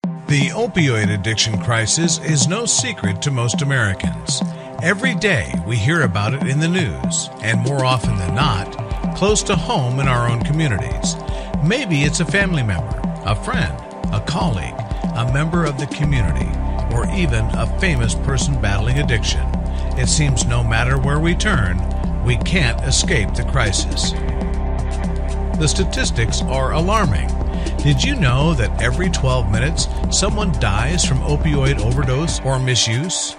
The opioid addiction crisis is no secret to most Americans. Every day we hear about it in the news, and more often than not, close to home in our own communities. Maybe it's a family member, a friend, a colleague, a member of the community, or even a famous person battling addiction. It seems no matter where we turn, we can't escape the crisis. The statistics are alarming. Did you know that every 12 minutes someone dies from opioid overdose or misuse?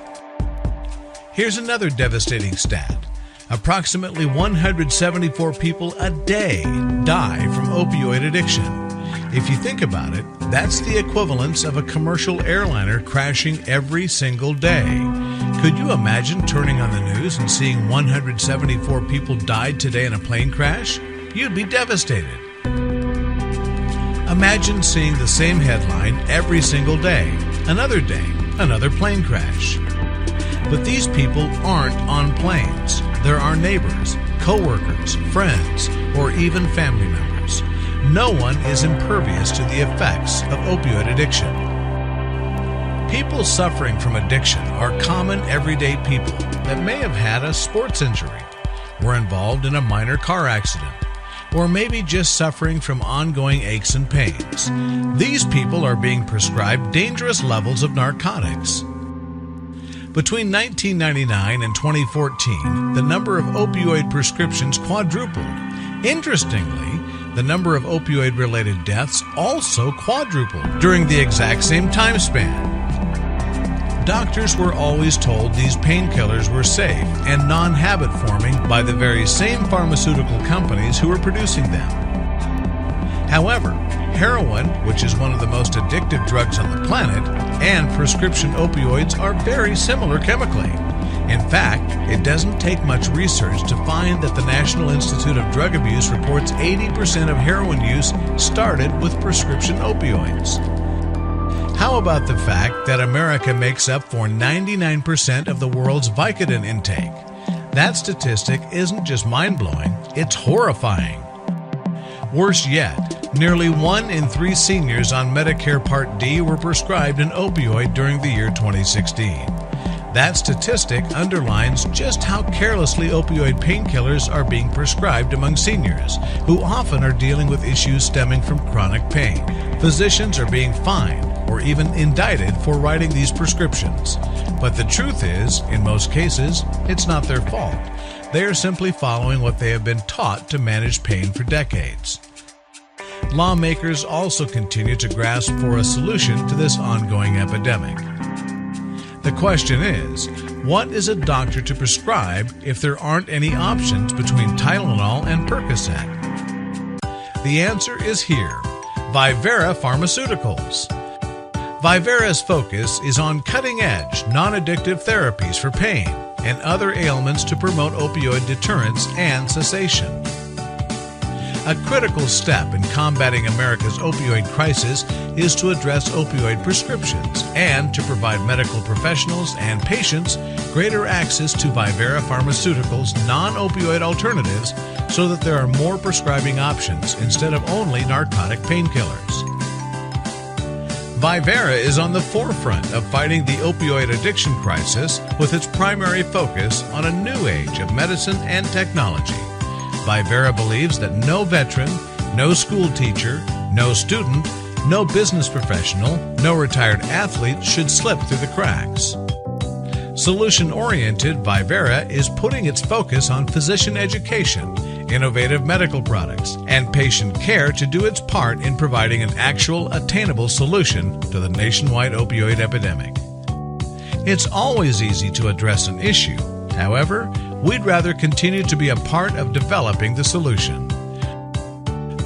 Here's another devastating stat. Approximately 174 people a day die from opioid addiction. If you think about it, that's the equivalence of a commercial airliner crashing every single day. Could you imagine turning on the news and seeing 174 people died today in a plane crash? You'd be devastated. Imagine seeing the same headline every single day, another plane crash. But these people aren't on planes. They're our neighbors, co-workers, friends, or even family members. No one is impervious to the effects of opioid addiction. People suffering from addiction are common everyday people that may have had a sports injury, were involved in a minor car accident, or maybe just suffering from ongoing aches and pains. These people are being prescribed dangerous levels of narcotics. Between 1999 and 2014, the number of opioid prescriptions quadrupled. Interestingly, the number of opioid-related deaths also quadrupled during the exact same time span. Doctors were always told these painkillers were safe and non-habit forming by the very same pharmaceutical companies who were producing them. However, heroin, which is one of the most addictive drugs on the planet, and prescription opioids are very similar chemically. In fact, it doesn't take much research to find that the National Institute of Drug Abuse reports 80% of heroin use started with prescription opioids. How about the fact that America makes up for 99% of the world's Vicodin intake? That statistic isn't just mind-blowing, it's horrifying. Worse yet, nearly 1 in 3 seniors on Medicare Part D were prescribed an opioid during the year 2016. That statistic underlines just how carelessly opioid painkillers are being prescribed among seniors, who often are dealing with issues stemming from chronic pain. Physicians are being fined or even indicted for writing these prescriptions. But the truth is, in most cases, it's not their fault. They are simply following what they have been taught to manage pain for decades. Lawmakers also continue to grasp for a solution to this ongoing epidemic. The question is, what is a doctor to prescribe if there aren't any options between Tylenol and Percocet? The answer is here: Vivera Pharmaceuticals. Vivera's focus is on cutting-edge, non-addictive therapies for pain and other ailments to promote opioid deterrence and cessation. A critical step in combating America's opioid crisis is to address opioid prescriptions and to provide medical professionals and patients greater access to Vivera Pharmaceuticals' non-opioid alternatives so that there are more prescribing options instead of only narcotic painkillers. Vivera is on the forefront of fighting the opioid addiction crisis with its primary focus on a new age of medicine and technology. Vivera believes that no veteran, no school teacher, no student, no business professional, no retired athlete should slip through the cracks. Solution-oriented, Vivera is putting its focus on physician education, innovative medical products, and patient care to do its part in providing an actual, attainable solution to the nationwide opioid epidemic. It's always easy to address an issue. However, we'd rather continue to be a part of developing the solution.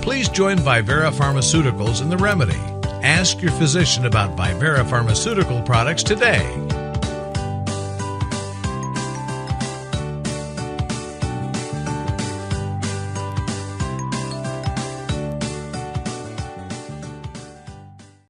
Please join Vivera Pharmaceuticals in the remedy. Ask your physician about Vivera Pharmaceutical products today.